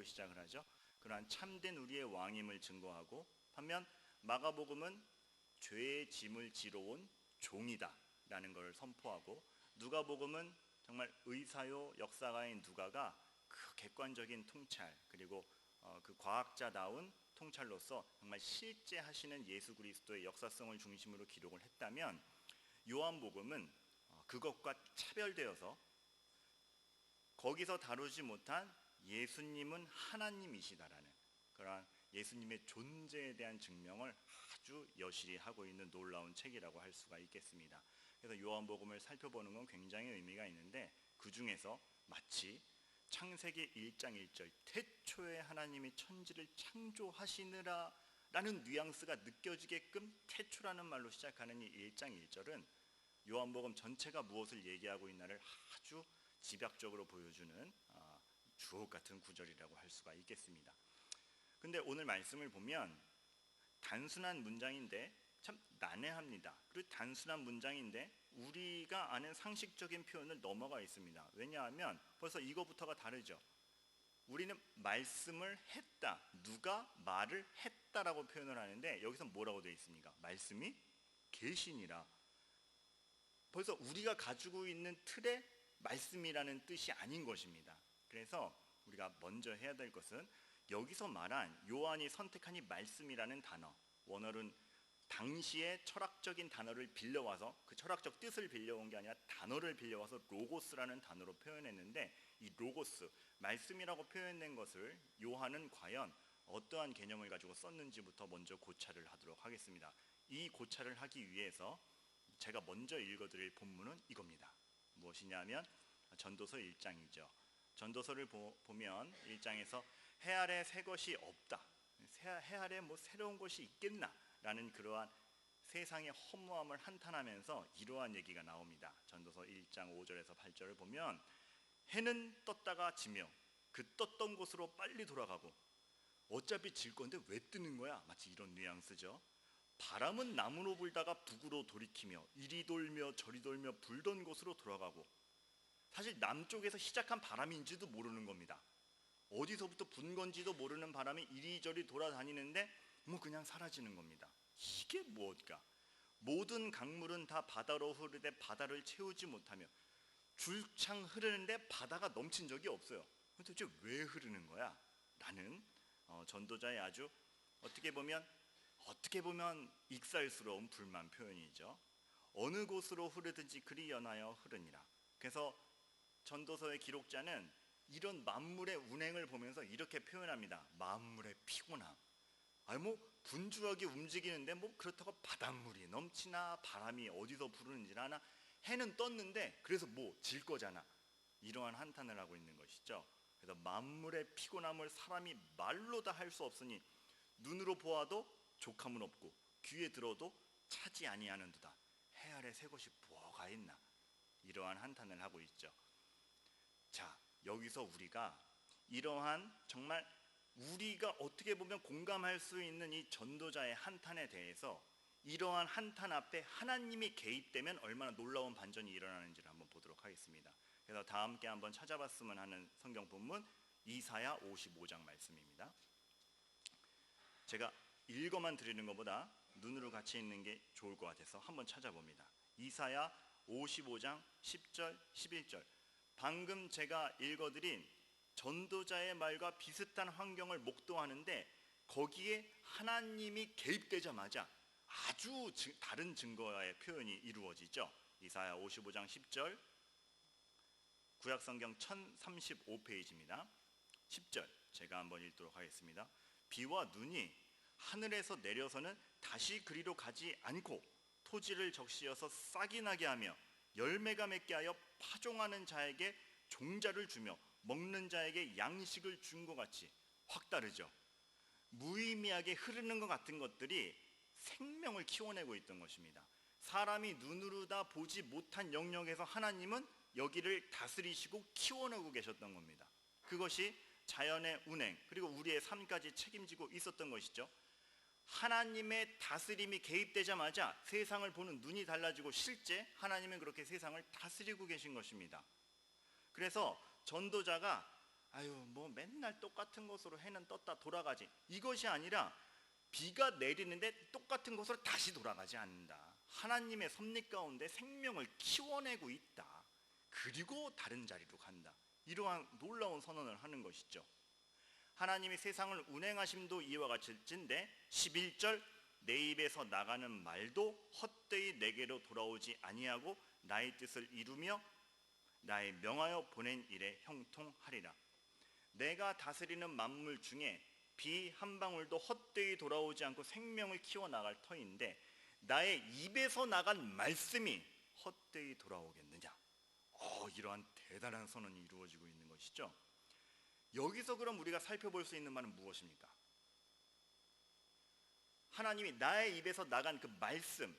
시작을 하죠. 그러한 참된 우리의 왕임을 증거하고, 반면 마가복음은 죄의 짐을 지러 온 종이다 라는 것을 선포하고, 누가복음은 정말 의사요 역사가인 누가가 그 객관적인 통찰, 그리고 그 과학자다운 통찰로서 정말 실제 하시는 예수 그리스도의 역사성을 중심으로 기록을 했다면, 요한복음은 그것과 차별되어서 거기서 다루지 못한 예수님은 하나님이시다라는 그러한 예수님의 존재에 대한 증명을 아주 여실히 하고 있는 놀라운 책이라고 할 수가 있겠습니다. 그래서 요한복음을 살펴보는 건 굉장히 의미가 있는데, 그 중에서 마치 창세기 1장 1절 태초에 하나님이 천지를 창조하시느라 라는 뉘앙스가 느껴지게끔 태초라는 말로 시작하는 이 1장 1절은 요한복음 전체가 무엇을 얘기하고 있나를 아주 집약적으로 보여주는 주옥 같은 구절이라고 할 수가 있겠습니다. 근데 오늘 말씀을 보면 단순한 문장인데 참 난해합니다. 그리고 단순한 문장인데 우리가 아는 상식적인 표현을 넘어가 있습니다. 왜냐하면 벌써 이거부터가 다르죠. 우리는 말씀을 했다, 누가 말을 했다라고 표현을 하는데, 여기서 뭐라고 되어 있습니까? 말씀이 계시니라. 벌써 우리가 가지고 있는 틀에 말씀이라는 뜻이 아닌 것입니다. 그래서 우리가 먼저 해야 될 것은 여기서 말한 요한이 선택한 이 말씀이라는 단어, 원어는 당시의 철학적인 단어를 빌려와서, 그 철학적 뜻을 빌려온 게 아니라 단어를 빌려와서 로고스라는 단어로 표현했는데, 이 로고스, 말씀이라고 표현된 것을 요한은 과연 어떠한 개념을 가지고 썼는지부터 먼저 고찰을 하도록 하겠습니다. 이 고찰을 하기 위해서 제가 먼저 읽어드릴 본문은 이겁니다. 무엇이냐면 전도서 1장이죠. 전도서를 보면 1장에서 해 아래 새 것이 없다, 해 아래 뭐 새로운 것이 있겠나 라는 그러한 세상의 허무함을 한탄하면서 이러한 얘기가 나옵니다. 전도서 1장 5절에서 8절을 보면 해는 떴다가 지며 그 떴던 곳으로 빨리 돌아가고, 어차피 질 건데 왜 뜨는 거야? 마치 이런 뉘앙스죠. 바람은 남으로 불다가 북으로 돌이키며 이리 돌며 저리 돌며 불던 곳으로 돌아가고, 사실 남쪽에서 시작한 바람인지도 모르는 겁니다. 어디서부터 분 건지도 모르는 바람이 이리저리 돌아다니는데 뭐 그냥 사라지는 겁니다. 이게 뭘까? 모든 강물은 다 바다로 흐르되 바다를 채우지 못하며, 줄창 흐르는데 바다가 넘친 적이 없어요. 도대체 왜 흐르는 거야? 라는 전도자의 아주 어떻게 보면 익살스러운 불만 표현이죠. 어느 곳으로 흐르든지 그리 연하여 흐르니라. 그래서 전도서의 기록자는 이런 만물의 운행을 보면서 이렇게 표현합니다. 만물의 피곤함. 분주하게 움직이는데 그렇다고 바닷물이 넘치나 바람이 어디서 부르는지 아나, 해는 떴는데 그래서 질 거잖아, 이러한 한탄을 하고 있는 것이죠. 그래서 만물의 피곤함을 사람이 말로 다 할 수 없으니 눈으로 보아도 족함은 없고 귀에 들어도 차지 아니하는도다. 해 아래 새 것이 뭐가 있나, 이러한 한탄을 하고 있죠. 자, 여기서 우리가 이러한 정말 우리가 어떻게 보면 공감할 수 있는 이 전도자의 한탄에 대해서, 이러한 한탄 앞에 하나님이 개입되면 얼마나 놀라운 반전이 일어나는지를 한번 보도록 하겠습니다. 그래서 다 함께 한번 찾아봤으면 하는 성경 본문 이사야 55장 말씀입니다. 제가 읽어만 드리는 것보다 눈으로 같이 읽는 게 좋을 것 같아서 한번 찾아봅니다. 이사야 55장 10절 11절, 방금 제가 읽어드린 전도자의 말과 비슷한 환경을 목도하는데, 거기에 하나님이 개입되자마자 아주 다른 증거의 표현이 이루어지죠. 이사야 55장 10절, 구약성경 1035페이지입니다. 10절 제가 한번 읽도록 하겠습니다. 비와 눈이 하늘에서 내려서는 다시 그리로 가지 않고 토지를 적시어서 싹이 나게 하며 열매가 맺게 하여 파종하는 자에게 종자를 주며 먹는 자에게 양식을 준 것 같이, 확 다르죠. 무의미하게 흐르는 것 같은 것들이 생명을 키워내고 있던 것입니다. 사람이 눈으로 다 보지 못한 영역에서 하나님은 여기를 다스리시고 키워내고 계셨던 겁니다. 그것이 자연의 운행, 그리고 우리의 삶까지 책임지고 있었던 것이죠. 하나님의 다스림이 개입되자마자 세상을 보는 눈이 달라지고, 실제 하나님은 그렇게 세상을 다스리고 계신 것입니다. 그래서 전도자가 아유 뭐 맨날 똑같은 곳으로 해는 떴다 돌아가지, 이것이 아니라 비가 내리는데 똑같은 곳으로 다시 돌아가지 않는다. 하나님의 섭리 가운데 생명을 키워내고 있다. 그리고 다른 자리로 간다. 이러한 놀라운 선언을 하는 것이죠. 하나님이 세상을 운행하심도 이와 같을진데 11절, 내 입에서 나가는 말도 헛되이 내게로 돌아오지 아니하고 나의 뜻을 이루며 나의 명하여 보낸 일에 형통하리라. 내가 다스리는 만물 중에 비 한 방울도 헛되이 돌아오지 않고 생명을 키워나갈 터인데 나의 입에서 나간 말씀이 헛되이 돌아오겠느냐. 이러한 대단한 선언이 이루어지고 있는 것이죠. 여기서 그럼 우리가 살펴볼 수 있는 말은 무엇입니까? 하나님이 나의 입에서 나간 그 말씀,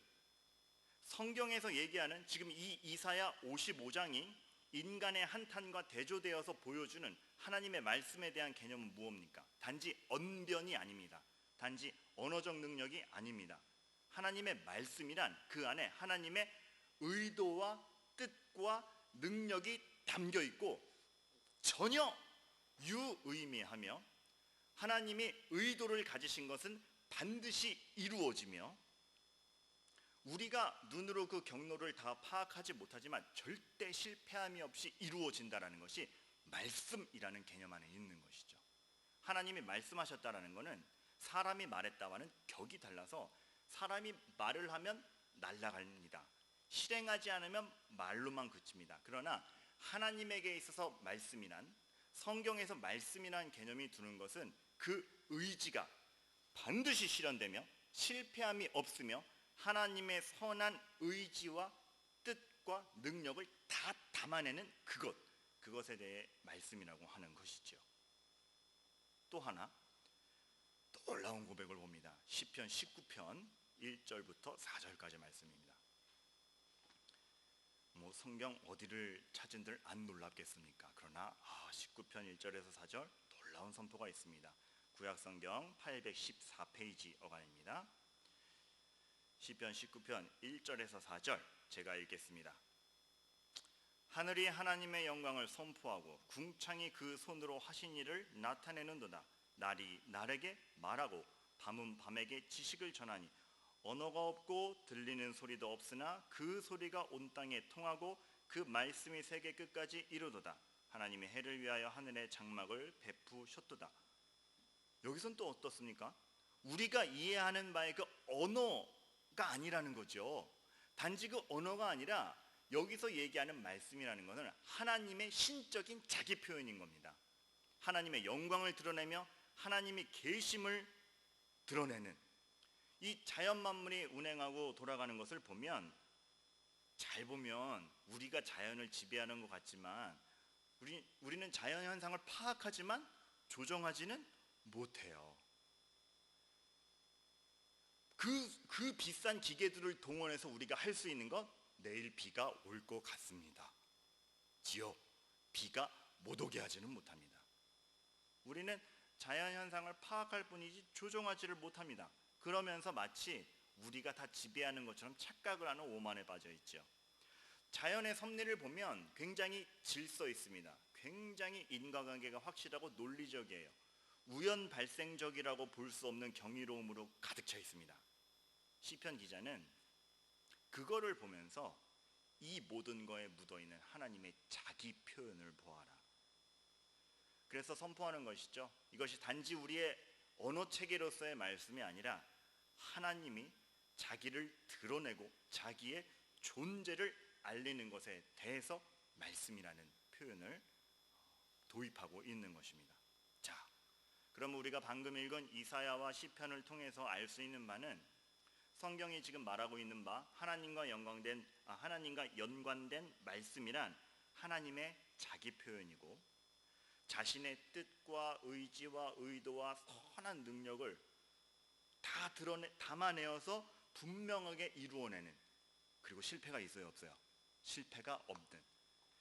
성경에서 얘기하는 지금 이 이사야 55장이 인간의 한탄과 대조되어서 보여주는 하나님의 말씀에 대한 개념은 무엇입니까? 단지 언변이 아닙니다. 단지 언어적 능력이 아닙니다. 하나님의 말씀이란 그 안에 하나님의 의도와 뜻과 능력이 담겨 있고 전혀 유의미하며 하나님이 의도를 가지신 것은 반드시 이루어지며 우리가 눈으로 그 경로를 다 파악하지 못하지만 절대 실패함이 없이 이루어진다는 것이 말씀이라는 개념 안에 있는 것이죠. 하나님이 말씀하셨다는 것은 사람이 말했다와는 격이 달라서 사람이 말을 하면 날아갑니다. 실행하지 않으면 말로만 그칩니다. 그러나 하나님에게 있어서 말씀이란, 성경에서 말씀이라는 개념이 두는 것은 그 의지가 반드시 실현되며 실패함이 없으며 하나님의 선한 의지와 뜻과 능력을 다 담아내는 그것에 대해 말씀이라고 하는 것이죠. 또 하나 놀라운 고백을 봅니다. 시편 19편 1절부터 4절까지 말씀입니다. 성경 어디를 찾은들 안 놀랍겠습니까? 그러나 19편 1절에서 4절 놀라운 선포가 있습니다. 구약성경 814페이지 어간입니다. 시편 19편 1절에서 4절 제가 읽겠습니다. 하늘이 하나님의 영광을 선포하고 궁창이 그 손으로 하신 일을 나타내는도다. 날이 날에게 말하고 밤은 밤에게 지식을 전하니 언어가 없고 들리는 소리도 없으나 그 소리가 온 땅에 통하고 그 말씀이 세계 끝까지 이루도다. 하나님의 해를 위하여 하늘의 장막을 베푸셨도다. 여기선 또 어떻습니까? 우리가 이해하는 바의 그 언어가 아니라는 거죠. 단지 그 언어가 아니라 여기서 얘기하는 말씀이라는 것은 하나님의 신적인 자기 표현인 겁니다. 하나님의 영광을 드러내며 하나님의 계심을 드러내는 이 자연 만물이 운행하고 돌아가는 것을 보면, 잘 보면 우리가 자연을 지배하는 것 같지만 우리는 자연 현상을 파악하지만 조정하지는 못해요. 그 비싼 기계들을 동원해서 우리가 할 수 있는 건 내일 비가 올 것 같습니다. 지요. 비가 못 오게 하지는 못합니다. 우리는 자연 현상을 파악할 뿐이지 조정하지를 못합니다. 그러면서 마치 우리가 다 지배하는 것처럼 착각을 하는 오만에 빠져 있죠. 자연의 섭리를 보면 굉장히 질서 있습니다. 굉장히 인과관계가 확실하고 논리적이에요. 우연 발생적이라고 볼 수 없는 경이로움으로 가득 차 있습니다. 시편 기자는 그거를 보면서 이 모든 거에 묻어있는 하나님의 자기 표현을 보아라. 그래서 선포하는 것이죠. 이것이 단지 우리의 언어 체계로서의 말씀이 아니라 하나님이 자기를 드러내고 자기의 존재를 알리는 것에 대해서 말씀이라는 표현을 도입하고 있는 것입니다. 자, 그럼 우리가 방금 읽은 이사야와 시편을 통해서 알 수 있는 바는 성경이 지금 말하고 있는 바 하나님과 연관된 말씀이란 하나님의 자기 표현이고 자신의 뜻과 의지와 의도와 선한 능력을 다 담아내어서 분명하게 이루어내는, 그리고 실패가 있어요 없어요? 실패가 없는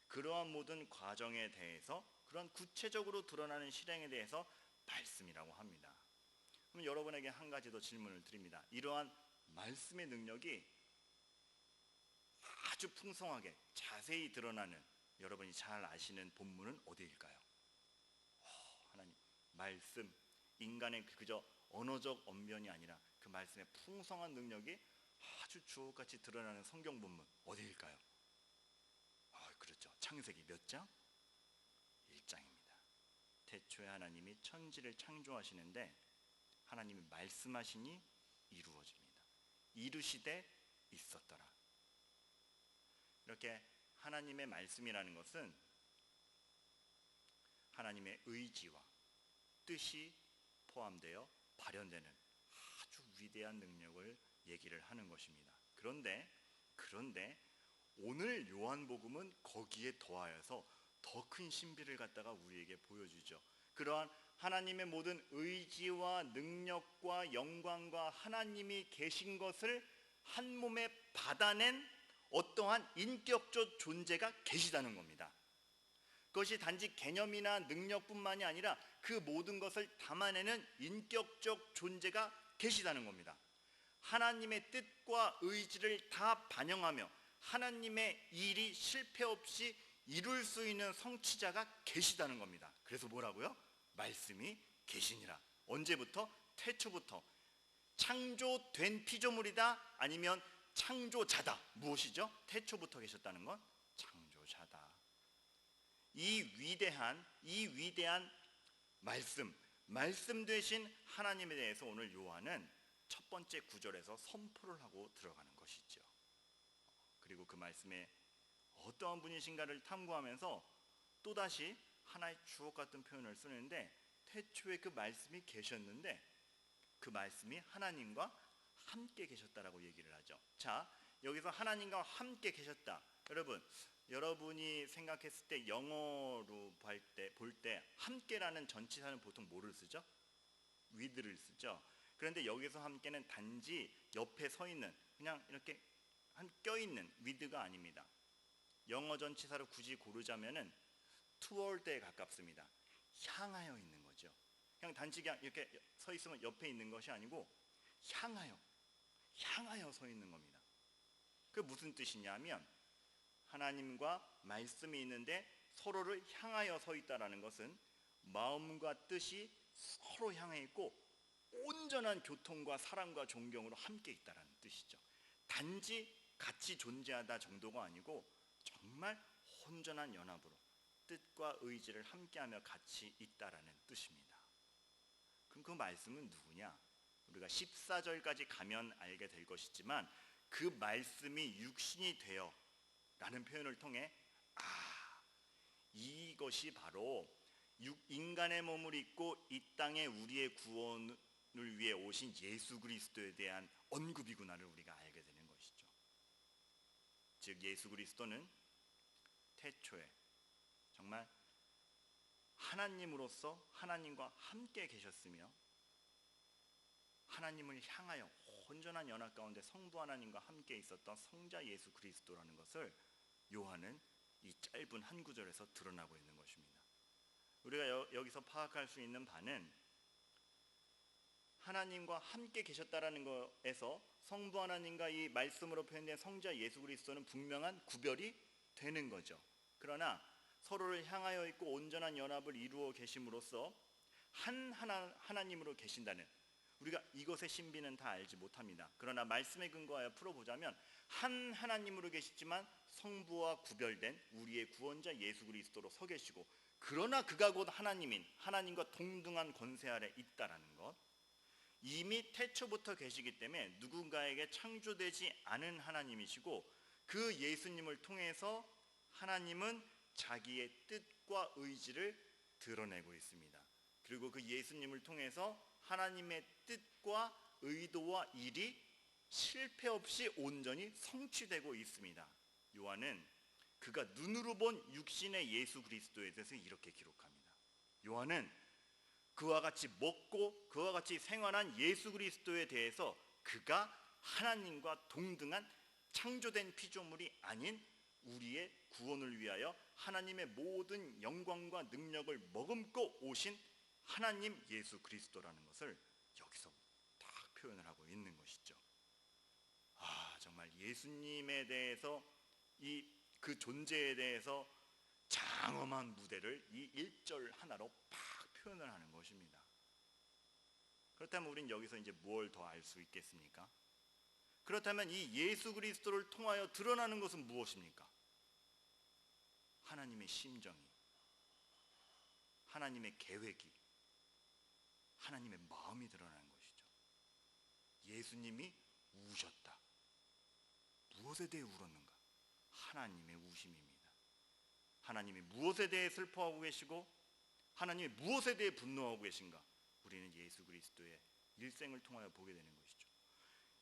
그러한 모든 과정에 대해서, 그런 구체적으로 드러나는 실행에 대해서 말씀이라고 합니다. 그럼 여러분에게 한 가지 더 질문을 드립니다. 이러한 말씀의 능력이 아주 풍성하게 자세히 드러나는 여러분이 잘 아시는 본문은 어디일까요? 말씀, 인간의 그저 언어적 언변이 아니라 그 말씀의 풍성한 능력이 아주 주옥같이 드러나는 성경 본문 어디일까요? 그렇죠. 창세기 몇 장? 1장입니다. 태초에 하나님이 천지를 창조하시는데 하나님이 말씀하시니 이루어집니다. 이루시되 있었더라. 이렇게 하나님의 말씀이라는 것은 하나님의 의지와 뜻이 포함되어 발현되는 아주 위대한 능력을 얘기를 하는 것입니다. 그런데 오늘 요한복음은 거기에 더하여서 더 큰 신비를 갖다가 우리에게 보여주죠. 그러한 하나님의 모든 의지와 능력과 영광과 하나님이 계신 것을 한 몸에 받아낸 어떠한 인격적 존재가 계시다는 겁니다. 그것이 단지 개념이나 능력뿐만이 아니라 그 모든 것을 담아내는 인격적 존재가 계시다는 겁니다. 하나님의 뜻과 의지를 다 반영하며 하나님의 일이 실패 없이 이룰 수 있는 성취자가 계시다는 겁니다. 그래서 뭐라고요? 말씀이 계시니라. 언제부터? 태초부터. 창조된 피조물이다? 아니면 창조자다? 무엇이죠? 태초부터 계셨다는 건 창조자다. 이 위대한 말씀 되신 하나님에 대해서 오늘 요한은 첫 번째 구절에서 선포를 하고 들어가는 것이죠. 그리고 그 말씀에 어떠한 분이신가를 탐구하면서 또다시 하나의 주옥 같은 표현을 쓰는데, 태초에 그 말씀이 계셨는데 그 말씀이 하나님과 함께 계셨다라고 얘기를 하죠. 자, 여기서 하나님과 함께 계셨다. 여러분이 생각했을 때 영어로 볼 때 함께라는 전치사는 보통 뭐를 쓰죠? with를 쓰죠. 그런데 여기서 함께는 단지 옆에 서 있는, 그냥 이렇게 한 껴있는 with가 아닙니다. 영어 전치사로 굳이 고르자면은 toward에 가깝습니다. 향하여 있는 거죠. 그냥 단지 그냥 이렇게 서 있으면 옆에 있는 것이 아니고 향하여 서 있는 겁니다. 그 무슨 뜻이냐면 하나님과 말씀이 있는데 서로를 향하여 서 있다라는 것은 마음과 뜻이 서로 향해 있고 온전한 교통과 사랑과 존경으로 함께 있다라는 뜻이죠. 단지 같이 존재하다 정도가 아니고 정말 온전한 연합으로 뜻과 의지를 함께하며 같이 있다라는 뜻입니다. 그럼 그 말씀은 누구냐? 우리가 14절까지 가면 알게 될 것이지만 그 말씀이 육신이 되어 라는 표현을 통해 이것이 바로 인간의 몸을 입고 이 땅에 우리의 구원을 위해 오신 예수 그리스도에 대한 언급이구나를 우리가 알게 되는 것이죠. 즉 예수 그리스도는 태초에 정말 하나님으로서 하나님과 함께 계셨으며 하나님을 향하여 온전한 연합 가운데 성부 하나님과 함께 있었던 성자 예수 그리스도라는 것을 요한은 이 짧은 한 구절에서 드러나고 있는 것입니다. 우리가 여기서 파악할 수 있는 바는 하나님과 함께 계셨다라는 것에서 성부 하나님과 이 말씀으로 표현된 성자 예수 그리스도는 분명한 구별이 되는 거죠. 그러나 서로를 향하여 있고 온전한 연합을 이루어 계심으로써 하나님으로 계신다는, 우리가 이것의 신비는 다 알지 못합니다. 그러나 말씀에 근거하여 풀어보자면 한 하나님으로 계시지만 성부와 구별된 우리의 구원자 예수 그리스도로 서 계시고, 그러나 그가 곧 하나님인 하나님과 동등한 권세 아래 있다라는 것, 이미 태초부터 계시기 때문에 누군가에게 창조되지 않은 하나님이시고 그 예수님을 통해서 하나님은 자기의 뜻과 의지를 드러내고 있습니다. 그리고 그 예수님을 통해서 하나님의 뜻과 의도와 일이 실패 없이 온전히 성취되고 있습니다. 요한은 그가 눈으로 본 육신의 예수 그리스도에 대해서 이렇게 기록합니다. 요한은 그와 같이 먹고 그와 같이 생활한 예수 그리스도에 대해서 그가 하나님과 동등한 창조된 피조물이 아닌 우리의 구원을 위하여 하나님의 모든 영광과 능력을 머금고 오신 하나님 예수 그리스도라는 것을 여기서 딱 표현을 하고 있는 것이죠. 정말 예수님에 대해서 그 존재에 대해서 장엄한 무대를 이 1절 하나로 팍 표현을 하는 것입니다. 그렇다면 우린 여기서 이제 무엇을 더 알 수 있겠습니까? 그렇다면 이 예수 그리스도를 통하여 드러나는 것은 무엇입니까? 하나님의 심정이, 하나님의 계획이, 하나님의 마음이 드러나는 것이죠. 예수님이 우셨다. 무엇에 대해 울었는가? 하나님의 우심입니다. 하나님이 무엇에 대해 슬퍼하고 계시고 하나님이 무엇에 대해 분노하고 계신가? 우리는 예수 그리스도의 일생을 통하여 보게 되는 것이죠.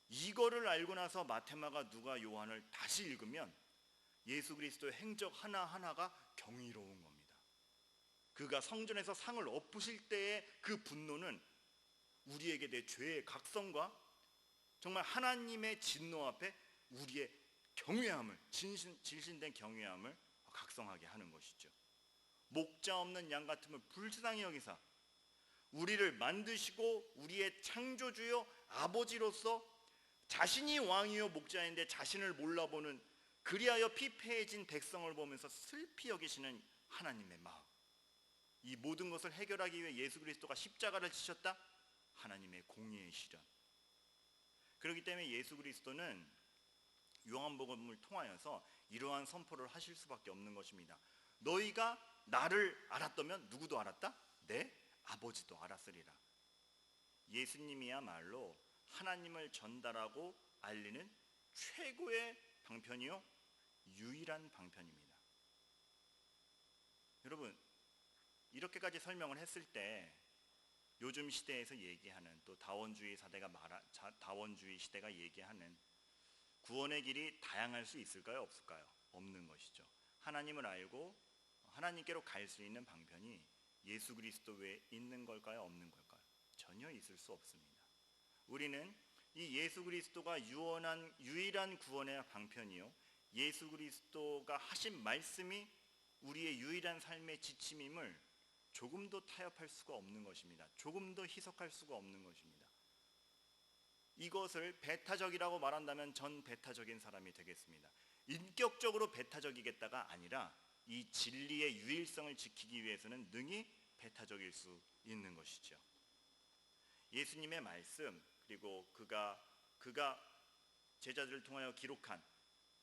이거를 알고 나서 마테마가 누가 요한을 다시 읽으면 예수 그리스도의 행적 하나하나가 경이로운 겁니다. 그가 성전에서 상을 엎으실 때의 그 분노는 우리에게 내 죄의 각성과 정말 하나님의 진노 앞에 우리의 경외함을, 진실된 경외함을 각성하게 하는 것이죠. 목자 없는 양 같음을 불쌍히 여기사 우리를 만드시고 우리의 창조주요 아버지로서 자신이 왕이요 목자인데 자신을 몰라보는, 그리하여 피폐해진 백성을 보면서 슬피 여기시는 하나님의 마음, 이 모든 것을 해결하기 위해 예수 그리스도가 십자가를 지셨다? 하나님의 공의의 실현. 그렇기 때문에 예수 그리스도는 요한복음을 통하여서 이러한 선포를 하실 수밖에 없는 것입니다. 너희가 나를 알았다면 누구도 알았다? 내 아버지도 알았으리라. 예수님이야말로 하나님을 전달하고 알리는 최고의 방편이요 유일한 방편입니다. 여러분, 이렇게까지 설명을 했을 때 요즘 시대에서 얘기하는, 또 다원주의 시대가 얘기하는 구원의 길이 다양할 수 있을까요? 없을까요? 없는 것이죠. 하나님을 알고 하나님께로 갈 수 있는 방편이 예수 그리스도 외에 있는 걸까요? 없는 걸까요? 전혀 있을 수 없습니다. 우리는 이 예수 그리스도가 유일한 구원의 방편이요 예수 그리스도가 하신 말씀이 우리의 유일한 삶의 지침임을 조금도 타협할 수가 없는 것입니다. 조금도 희석할 수가 없는 것입니다. 이것을 배타적이라고 말한다면 전 배타적인 사람이 되겠습니다. 인격적으로 배타적이겠다가 아니라 이 진리의 유일성을 지키기 위해서는 능히 배타적일 수 있는 것이죠. 예수님의 말씀, 그리고 그가 제자들을 통하여 기록한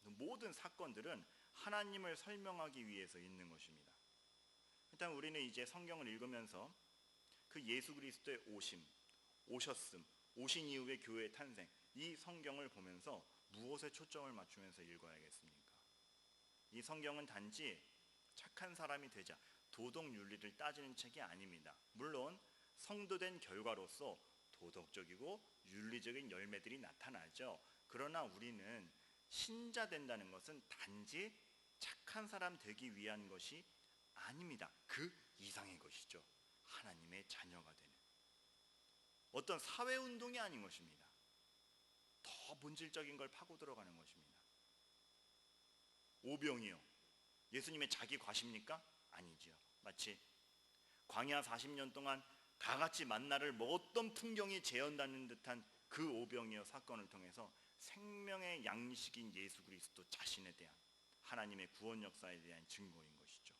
모든 사건들은 하나님을 설명하기 위해서 있는 것입니다. 일단 우리는 이제 성경을 읽으면서 그 예수 그리스도의 오셨음, 오신 이후의 교회의 탄생, 이 성경을 보면서 무엇에 초점을 맞추면서 읽어야겠습니까? 이 성경은 단지 착한 사람이 되자 도덕 윤리를 따지는 책이 아닙니다. 물론 성도된 결과로서 도덕적이고 윤리적인 열매들이 나타나죠. 그러나 우리는 신자 된다는 것은 단지 착한 사람 되기 위한 것이 아닙니다. 그 이상의 것이죠. 하나님의 자녀가 되는 어떤 사회운동이 아닌 것입니다. 더 본질적인 걸 파고 들어가는 것입니다. 오병이요, 예수님의 자기 과시입니까? 아니지요. 마치 광야 40년 동안 다같이 만나를 먹었던 풍경이 재현되는 듯한 그 오병이어 사건을 통해서 생명의 양식인 예수 그리스도 자신에 대한 하나님의 구원 역사에 대한 증거인 것이죠.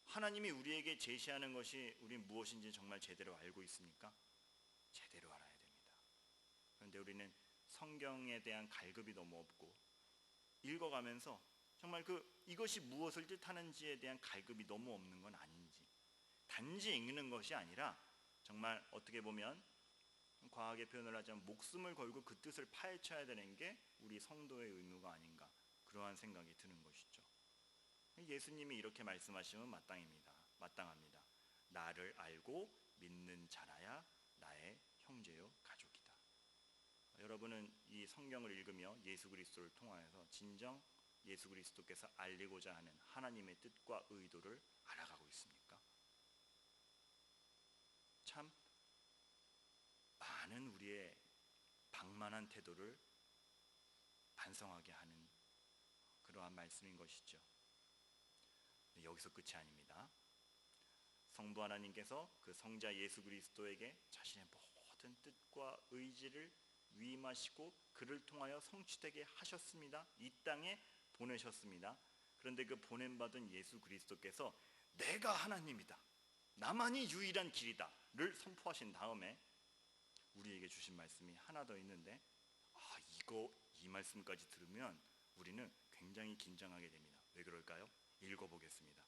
하나님이 우리에게 제시하는 것이 우린 무엇인지 정말 제대로 알고 있습니까? 제대로 알아야 됩니다. 그런데 우리는 성경에 대한 갈급이 너무 없고 읽어가면서 정말 이것이 무엇을 뜻하는지에 대한 갈급이 너무 없는 건 아닌지, 단지 읽는 것이 아니라 정말 어떻게 보면 과하게 표현을 하자면 목숨을 걸고 그 뜻을 파헤쳐야 되는 게 우리 성도의 의무가 아닌가, 그러한 생각이 드는 것이죠. 예수님이 이렇게 말씀하시면 마땅합니다. 나를 알고 믿는 자라야 나의 형제요 가족이다. 여러분은 이 성경을 읽으며 예수 그리스도를 통하여서 진정 예수 그리스도께서 알리고자 하는 하나님의 뜻과 의도를 알아가고 있습니까? 참 많은 우리의 방만한 태도를 반성하게 하는 그러한 말씀인 것이죠. 여기서 끝이 아닙니다. 성부 하나님께서 그 성자 예수 그리스도에게 자신의 모든 뜻과 의지를 위임하시고 그를 통하여 성취되게 하셨습니다. 이 땅에 보내셨습니다. 그런데 그 보냄받은 예수 그리스도께서 내가 하나님이다, 나만이 유일한 길이다를 선포하신 다음에 우리에게 주신 말씀이 하나 더 있는데, 이 말씀까지 들으면 우리는 굉장히 긴장하게 됩니다. 왜 그럴까요? 읽어보겠습니다.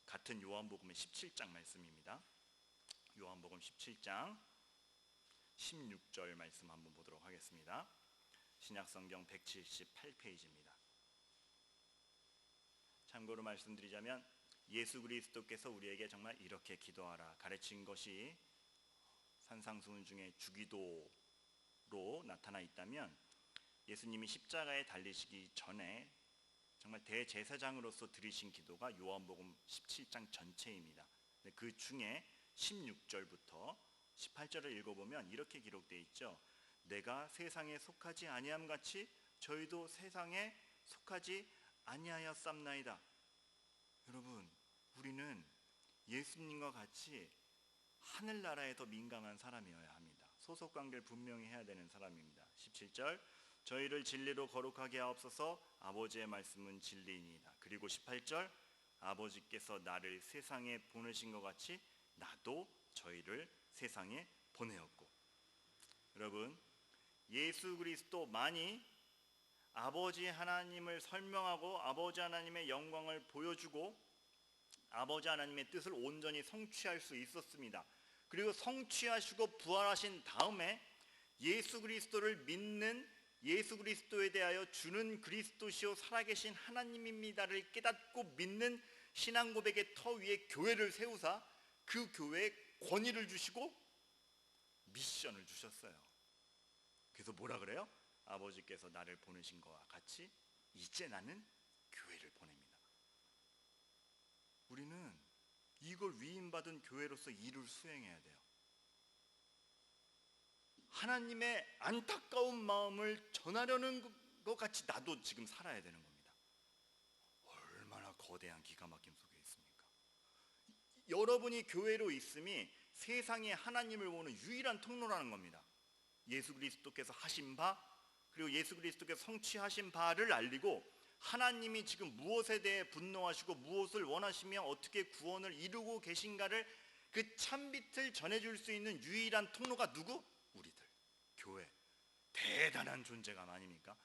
같은 요한복음의 17장 말씀입니다. 요한복음 17장 16절 말씀 한번 보도록 하겠습니다. 신약성경 178페이지입니다. 참고로 말씀드리자면 예수 그리스도께서 우리에게 정말 이렇게 기도하라 가르친 것이 산상수훈 중에 주기도로 나타나 있다면, 예수님이 십자가에 달리시기 전에 정말 대제사장으로서 드리신 기도가 요한복음 17장 전체입니다. 그 중에 16절부터 18절을 읽어보면 이렇게 기록되어 있죠. 내가 세상에 속하지 아니함 같이 저희도 세상에 속하지 아니하였삼나이다. 여러분, 우리는 예수님과 같이 하늘나라에 더 민감한 사람이어야 합니다. 소속관계를 분명히 해야 되는 사람입니다. 17절, 저희를 진리로 거룩하게 하옵소서. 아버지의 말씀은 진리이니이다. 그리고 18절, 아버지께서 나를 세상에 보내신 것 같이 나도 저희를 세상에 보내었고. 여러분, 예수 그리스도만이 아버지 하나님을 설명하고 아버지 하나님의 영광을 보여주고 아버지 하나님의 뜻을 온전히 성취할 수 있었습니다. 그리고 성취하시고 부활하신 다음에 예수 그리스도를 믿는, 예수 그리스도에 대하여 주는 그리스도시요 살아계신 하나님입니다를 깨닫고 믿는 신앙 고백의 터 위에 교회를 세우사 그 교회에 권위를 주시고 미션을 주셨어요. 그래서 뭐라 그래요? 아버지께서 나를 보내신 것과 같이 이제 나는 교회를 보냅니다. 우리는 이걸 위임받은 교회로서 일을 수행해야 돼요. 하나님의 안타까운 마음을 전하려는 것 같이 나도 지금 살아야 되는 겁니다. 얼마나 거대한 기가 막힘 속에 있습니까? 여러분이 교회로 있음이 세상에 하나님을 보는 유일한 통로라는 겁니다. 예수 그리스도께서 하신 바, 그리고 예수 그리스도께서 성취하신 바를 알리고 하나님이 지금 무엇에 대해 분노하시고 무엇을 원하시며 어떻게 구원을 이루고 계신가를 그 참빛을 전해줄 수 있는 유일한 통로가 누구? 우리들, 교회. 대단한 존재감 아닙니까?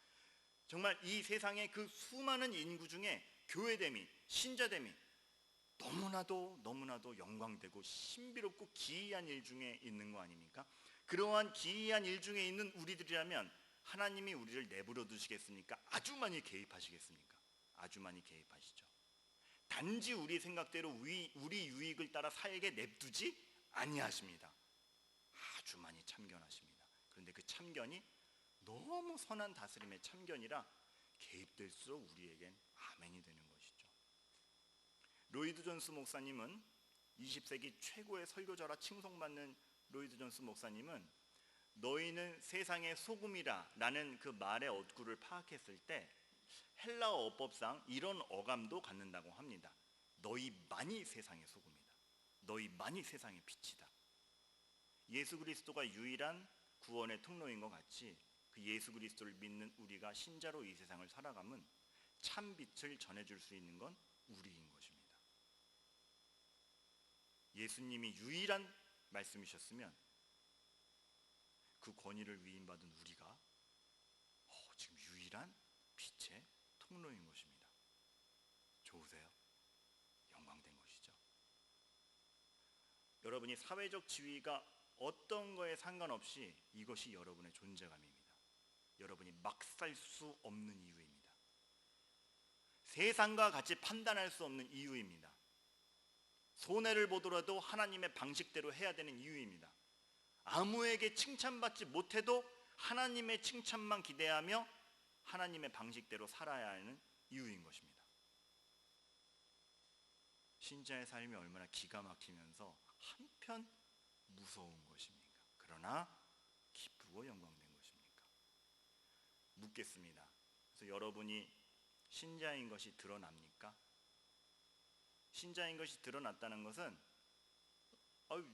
정말 이 세상의 그 수많은 인구 중에 교회됨이, 신자됨이 너무나도 영광되고 신비롭고 기이한 일 중에 있는 거 아닙니까? 그러한 기이한 일 중에 있는 우리들이라면 하나님이 우리를 내버려 두시겠습니까? 아주 많이 개입하시겠습니까? 아주 많이 개입하시죠. 단지 우리 생각대로 우리 유익을 따라 살게 냅두지 아니하십니다. 아주 많이 참견하십니다. 그런데 그 참견이 너무 선한 다스림의 참견이라 개입될수록 우리에겐 아멘이 되는 것이죠. 로이드 존스 목사님은 20세기 최고의 설교자라 칭송받는 로이드 존스 목사님은 너희는 세상의 소금이라 라는 그 말의 어구를 파악했을 때 헬라어 어법상 이런 어감도 갖는다고 합니다. 너희만이 세상의 소금이다. 너희만이 세상의 빛이다. 예수 그리스도가 유일한 구원의 통로인 것 같이 그 예수 그리스도를 믿는 우리가 신자로 이 세상을 살아가면 참 빛을 전해줄 수 있는 건 우리인 것입니다. 예수님이 유일한 말씀이셨으면 그 권위를 위임받은 우리가 지금 유일한 빛의 통로인 것입니다. 좋으세요? 영광된 것이죠. 여러분이 사회적 지위가 어떤 거에 상관없이 이것이 여러분의 존재감입니다. 여러분이 막 살 수 없는 이유입니다. 세상과 같이 판단할 수 없는 이유입니다. 손해를 보더라도 하나님의 방식대로 해야 되는 이유입니다. 아무에게 칭찬받지 못해도 하나님의 칭찬만 기대하며 하나님의 방식대로 살아야 하는 이유인 것입니다. 신자의 삶이 얼마나 기가 막히면서 한편 무서운 것입니까? 그러나 기쁘고 영광된 것입니까? 묻겠습니다. 그래서 여러분이 신자인 것이 드러납니까? 신자인 것이 드러났다는 것은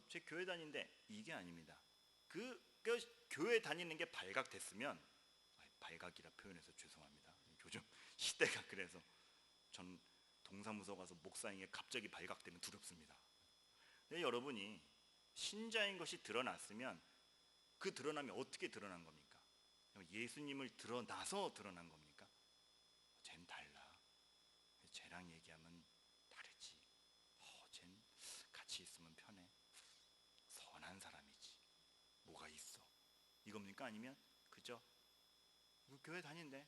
제 교회 다니는데 이게 아닙니다. 그 교회 다니는 게 발각됐으면, 발각이라 표현해서 죄송합니다. 요즘 시대가 그래서 전 동사무소 가서 목사에게 갑자기 발각되면 두렵습니다. 근데 여러분이 신자인 것이 드러났으면 그 드러남이 어떻게 드러난 겁니까? 예수님을 드러나서 드러난 겁니까? 쟨 달라. 쟤랑 얘기하면 다르지. 쟨 같이 있으면 편해. 선한 사람이지. 뭐가 있어? 이겁니까? 아니면 그저 교회 다닌대.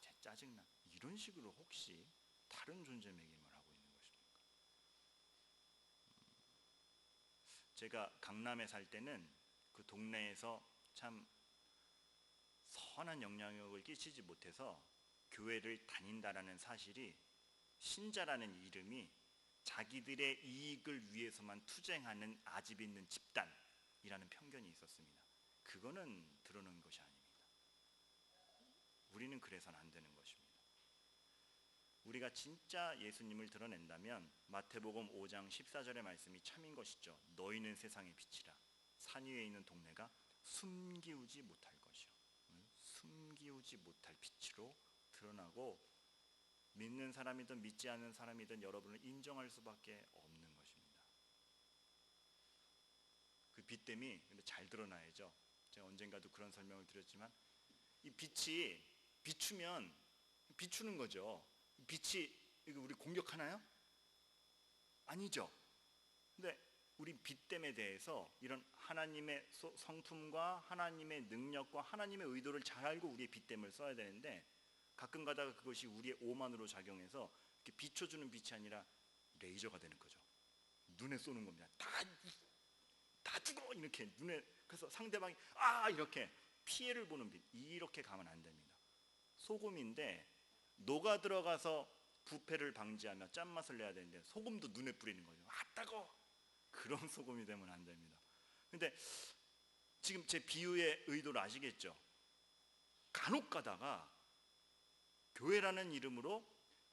쟤 짜증나. 이런 식으로 혹시 다른 존재 매김을 하고 있는 것입니까? 제가 강남에 살 때는 그 동네에서 참 선한 영향력을 끼치지 못해서 교회를 다닌다라는 사실이, 신자라는 이름이 자기들의 이익을 위해서만 투쟁하는 아집 있는 집단이라는 편견이 있었습니다. 그거는 드러낸 것이 아닙니다. 우리는 그래서는 안 되는 것입니다. 우리가 진짜 예수님을 드러낸다면 마태복음 5장 14절의 말씀이 참인 것이죠. 너희는 세상의 빛이라. 산 위에 있는 동네가 숨기우지 못할 것이요. 숨기우지 못할 빛으로 드러나고 믿는 사람이든 믿지 않는 사람이든 여러분을 인정할 수밖에 없는 것입니다. 그 빛됨이 근데 잘 드러나야죠. 제가 언젠가도 그런 설명을 드렸지만 이 빛이 비추면 비추는 거죠. 빛이 우리 공격하나요? 아니죠. 근데 우리 빛됨에 대해서 이런 하나님의 성품과 하나님의 능력과 하나님의 의도를 잘 알고 우리의 빛됨을 써야 되는데 가끔 가다가 그것이 우리의 오만으로 작용해서 이렇게 비춰주는 빛이 아니라 레이저가 되는 거죠. 눈에 쏘는 겁니다. 다 죽어 이렇게 눈에. 그래서 상대방이 이렇게 피해를 보는 빛. 이렇게 가면 안 됩니다. 소금인데 녹아 들어가서 부패를 방지하며 짠맛을 내야 되는데 소금도 눈에 뿌리는 거죠. 따가워. 그런 소금이 되면 안 됩니다. 근데 지금 제 비유의 의도를 아시겠죠? 간혹 가다가 교회라는 이름으로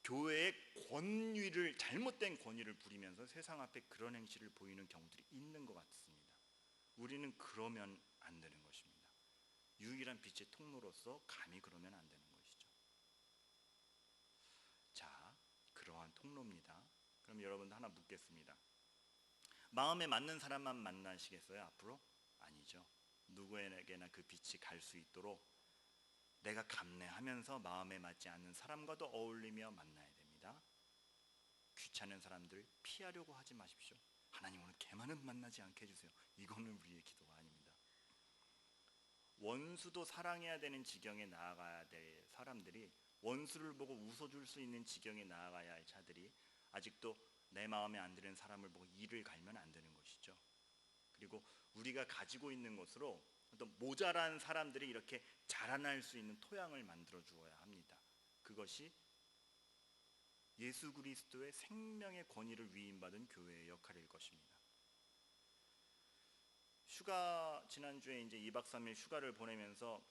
교회의 권위를, 잘못된 권위를 부리면서 세상 앞에 그런 행실을 보이는 경우들이 있는 것 같습니다. 우리는 그러면 안 되는 것입니다. 유일한 빛의 통로로서 감히 그러면 안 되는 것이죠. 자, 그러한 통로입니다. 그럼 여러분도 하나 묻겠습니다. 마음에 맞는 사람만 만나시겠어요? 앞으로? 아니죠. 누구에게나 그 빛이 갈 수 있도록 내가 감내하면서 마음에 맞지 않는 사람과도 어울리며 만나야 됩니다. 귀찮은 사람들 피하려고 하지 마십시오. 하나님 오늘 걔만은 만나지 않게 해주세요. 이거는 우리의 기도가 아닙니다. 원수도 사랑해야 되는 지경에 나아가야 될 사람들이, 원수를 보고 웃어줄 수 있는 지경에 나아가야 할 자들이 아직도 내 마음에 안 드는 사람을 보고 이를 갈면 안 되는 것이죠. 그리고 우리가 가지고 있는 것으로 어떤 모자란 사람들이 이렇게 자라날 수 있는 토양을 만들어 주어야 합니다. 그것이 예수 그리스도의 생명의 권위를 위임받은 교회의 역할일 것입니다. 지난주에 이제 2박 3일 휴가를 보내면서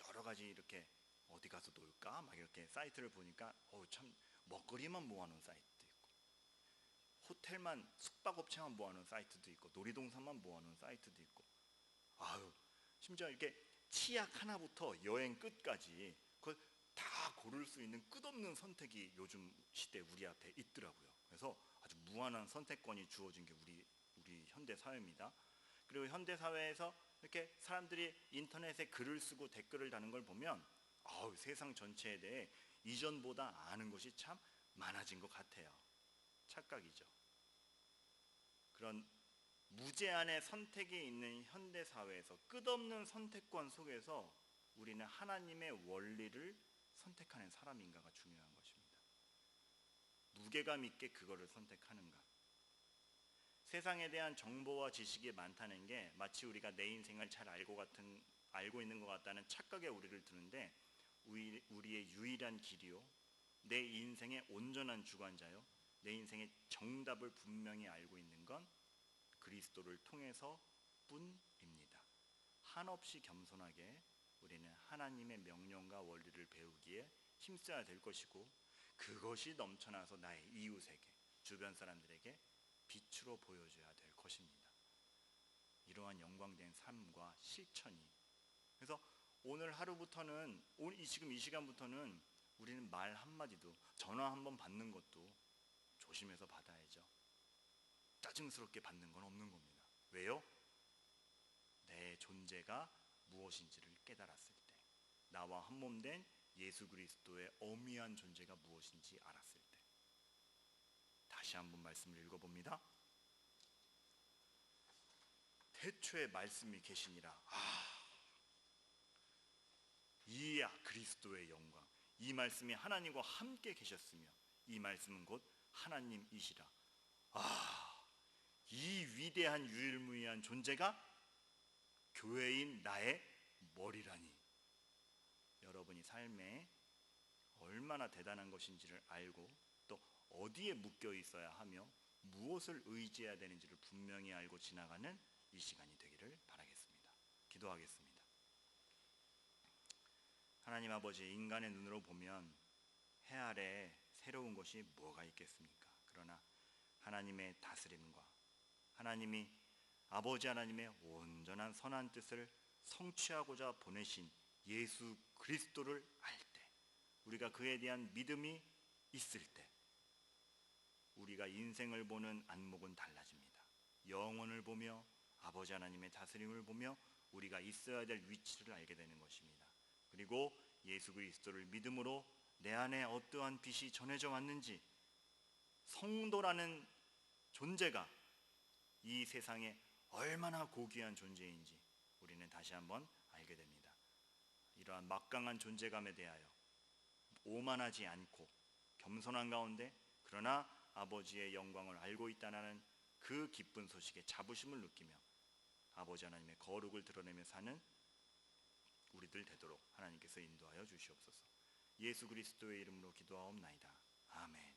여러 가지 이렇게 어디 가서 놀까 막 이렇게 사이트를 보니까 참 먹거리만 모아놓은 사이트도 있고, 호텔만, 숙박업체만 모아놓은 사이트도 있고, 놀이동산만 모아놓은 사이트도 있고, 심지어 이렇게 치약 하나부터 여행 끝까지 그걸 다 고를 수 있는 끝없는 선택이 요즘 시대 우리 앞에 있더라고요. 그래서 아주 무한한 선택권이 주어진 게 우리 현대 사회입니다. 그리고 현대 사회에서 이렇게 사람들이 인터넷에 글을 쓰고 댓글을 다는 걸 보면 세상 전체에 대해 이전보다 아는 것이 참 많아진 것 같아요. 착각이죠. 그런 무제한의 선택이 있는 현대 사회에서 끝없는 선택권 속에서 우리는 하나님의 원리를 선택하는 사람인가가 중요한 것입니다. 무게감 있게 그거를 선택하는가. 세상에 대한 정보와 지식이 많다는 게 마치 우리가 내 인생을 잘 알고 있는 것 같다는 착각에 우리를 드는데, 우리의 유일한 길이요, 내 인생의 온전한 주관자요, 내 인생의 정답을 분명히 알고 있는 건 그리스도를 통해서 뿐입니다. 한없이 겸손하게 우리는 하나님의 명령과 원리를 배우기에 힘써야 될 것이고, 그것이 넘쳐나서 나의 이웃에게, 주변 사람들에게 빛으로 보여줘야 될 것입니다. 이러한 영광된 삶과 실천이, 그래서 오늘 하루부터는, 지금 이 시간부터는 우리는 말 한마디도, 전화 한번 받는 것도 조심해서 받아야죠. 짜증스럽게 받는 건 없는 겁니다. 왜요? 내 존재가 무엇인지를 깨달았을 때, 나와 한 몸 된 예수 그리스도의 어미한 존재가 무엇인지 알았을 때. 다시 한번 말씀을 읽어봅니다. 태초에 말씀이 계시니라. 이야 그리스도의 영광. 이 말씀이 하나님과 함께 계셨으며 이 말씀은 곧 하나님이시라. 이 위대한 유일무이한 존재가 교회인 나의 머리라니. 여러분이 삶에 얼마나 대단한 것인지를 알고 또 어디에 묶여 있어야 하며 무엇을 의지해야 되는지를 분명히 알고 지나가는 이 시간이 되기를 바라겠습니다. 기도하겠습니다. 하나님 아버지, 인간의 눈으로 보면 해 아래 새로운 것이 뭐가 있겠습니까? 그러나 하나님의 다스림과 하나님이 아버지 하나님의 온전한 선한 뜻을 성취하고자 보내신 예수 그리스도를 알 때, 우리가 그에 대한 믿음이 있을 때 우리가 인생을 보는 안목은 달라집니다. 영혼을 보며 아버지 하나님의 다스림을 보며 우리가 있어야 될 위치를 알게 되는 것입니다. 그리고 예수 그리스도를 믿음으로 내 안에 어떠한 빛이 전해져 왔는지, 성도라는 존재가 이 세상에 얼마나 고귀한 존재인지 우리는 다시 한번 알게 됩니다. 이러한 막강한 존재감에 대하여 오만하지 않고 겸손한 가운데 그러나 아버지의 영광을 알고 있다는 그 기쁜 소식에 자부심을 느끼며 아버지 하나님의 거룩을 드러내며 사는 우리들 되도록 하나님께서 인도하여 주시옵소서. 예수 그리스도의 이름으로 기도하옵나이다. 아멘.